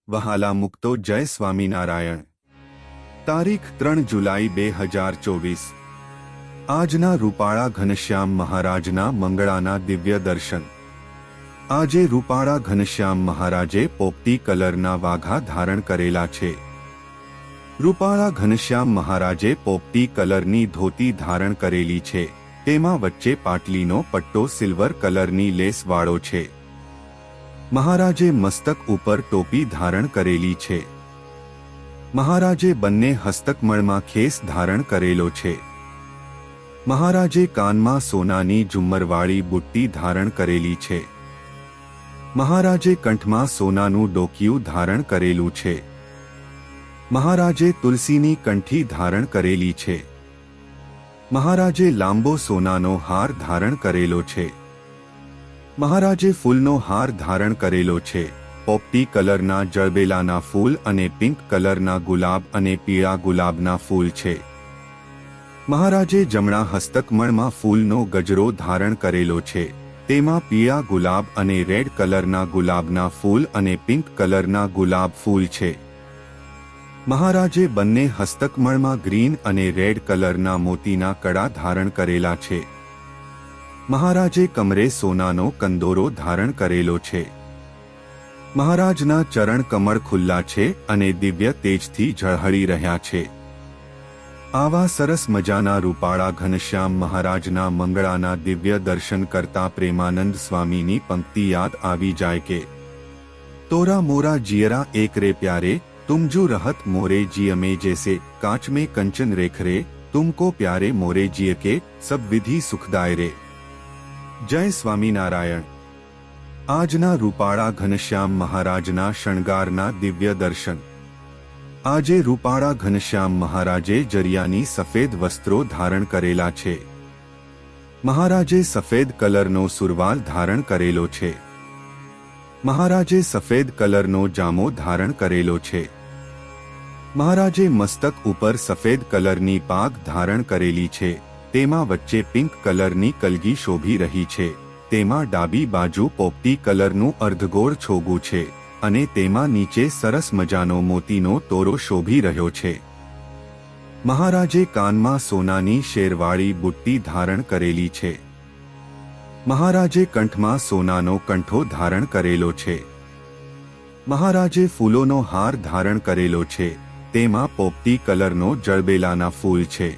વહાલા મુક્તો જય સ્વામિનારાયણ। તારીખ 3 જુલાઈ 2024। આજના રૂપાળા ઘનશ્યામ મહારાજના મંગળાના દિવ્ય દર્શન। આજે રૂપાળા ઘનશ્યામ મહારાજે પોપટી કલરના વાઘા ધારણ કરેલા છે। રૂપાળા ઘનશ્યામ મહારાજે પોપટી કલરની ધોતી ધારણ કરેલી છે। તેમાં વચ્ચે પાટલીનો પટ્ટો સિલ્વર કલરની લેસ વાળો છે। મહારાજે મસ્તક ઉપર ટોપી ધારણ કરેલી છે। મહારાજે બંને હસ્તકમળમાં ખેસ ધારણ કરેલો છે। મહારાજે કાનમાં સોનાની ઝુમ્મરવાળી બુટ્ટી ધારણ કરેલી છે। મહારાજે કંઠમાં સોનાનું ડોકિયું ધારણ કરેલું છે। મહારાજે તુલસીની કંઠી ધારણ કરેલી છે। મહારાજે લાંબો સોનાનો હાર ધારણ કરેલો છે। મહારાજે ફૂલનો હાર ધારણ કરેલો છે। પોપટી કલરના જળબેલાના ફૂલ અને પિંક કલરના ગુલાબ અને પીળા ગુલાબના ફૂલ છે। મહારાજે જમણા હસ્તકમળમાં ફૂલનો ગજરો ધારણ કરેલો છે। તેમાં પીળા ગુલાબ અને રેડ કલરના ગુલાબના ફૂલ અને પિંક કલરના ગુલાબ ફૂલ છે। મહારાજે બંને હસ્તકમળમાં ગ્રીન અને રેડ કલરના મોતીના કડા ધારણ કરેલા છે। મહારાજે કમરે સોનાનો કંદોરો ધારણ કરેલો છે। મહારાજના ચરણ કમળ ખુલ્લા છે અને દિવ્ય તેજથી ઝળહળી રહ્યા છે। આવા સરસ મજાના રૂપાળા ઘનશ્યામ મહારાજના મંગળાના દિવ્ય દર્શન કરતા પ્રેમાનંદ સ્વામીની પંક્તિ યાદ આવી જાય કે તોરા મોરા જીયરા એક રે પ્યારે तुम जो रहत मोरे जिय में जैसे कांच में कंचन रेखरे तुमको प्यारे मोरे जिय के सब विधि सुखदाय रे। जय स्वामीनारायण। આજના રૂપાળા ઘનશ્યામ મહારાજના શણગારના દિવ્ય દર્શન। આજે રૂપાળા ઘનશ્યામ મહારાજે જરિયાની સફેદ વસ્ત્રો ધારણ કરેલા છે। મહારાજે સફેદ કલરનો સુરવાલ ધારણ કરેલો છે। મહારાજે સફેદ કલરનો જામો ધારણ કરેલો છે। મહારાજે મસ્તક ઉપર સફેદ કલરની પાગ ધારણ કરેલી છે। તેમાં વચ્ચે પિંક કલરની કલગી શોભી રહી છે। તેમાં ડાબી બાજુ પોપટી કલરનું અર્ધગોળ છોગું છે અને તેમાં નીચે સરસ મજાનો મોતીનો તોરો શોભી રહ્યો છે। મહારાજે કાનમાં સોનાની શેરવાળી બુટ્ટી ધારણ કરેલી છે। મહારાજે કંઠમાં સોનાનો કંઠો ધારણ કરેલો છે। મહારાજે ફૂલોનો હાર ધારણ કરેલો છે। તેમાં પોપટી કલરનો જળબેલાના ફૂલ છે।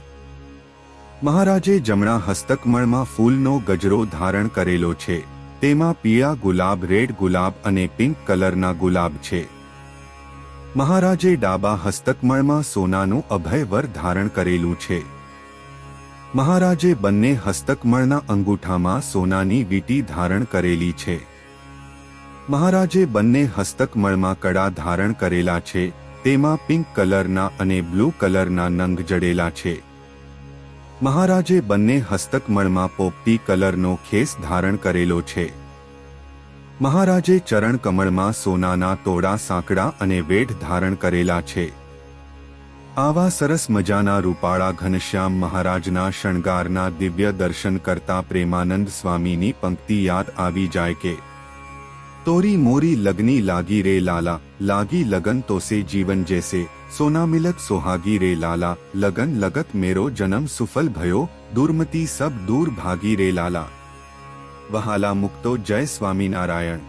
મહારાજે જમણા હસ્તકમળમાં ફૂલનો ગજરો ધારણ કરેલો છે। તેમાં પીળા ગુલાબ રેડ ગુલાબ અને પિંક કલરના ગુલાબ છે। મહારાજે ડાબા હસ્તકમળમાં સોનાનું અભયવર ધારણ કરેલું છે। મહારાજે બંને હસ્તકમળના અંગૂઠામાં સોનાની વીંટી ધારણ કરેલી છે। મહારાજે બંને હસ્તકમળમાં કડા ધારણ કરેલા છે। તેમાં પિંક કલરના અને બ્લુ કલરના નંગ જડેલા છે। મહારાજે બંને હસ્તકમળમાં પોપટી કલરનો ખેસ ધારણ કરેલો છે। મહારાજે ચરણ કમળમાં સોનાના તોડા સાંકડા અને વેઢ ધારણ કરેલા છે। આવા સરસ મજાના રૂપાળા ઘનશ્યામ મહારાજના શણગારના દિવ્ય દર્શન કરતા પ્રેમાનંદ સ્વામીની પંક્તિ યાદ આવી જાય કે तोरी मोरी लगनी लागी रे लाला लागी लगन तो से जीवन जैसे सोना मिलत सोहागी रे लाला लगन लगत मेरो जन्म सुफल भयो दुर्मति सब दूर भागी रे लाला। वहाला मुक्तो जय स्वामीनारायण।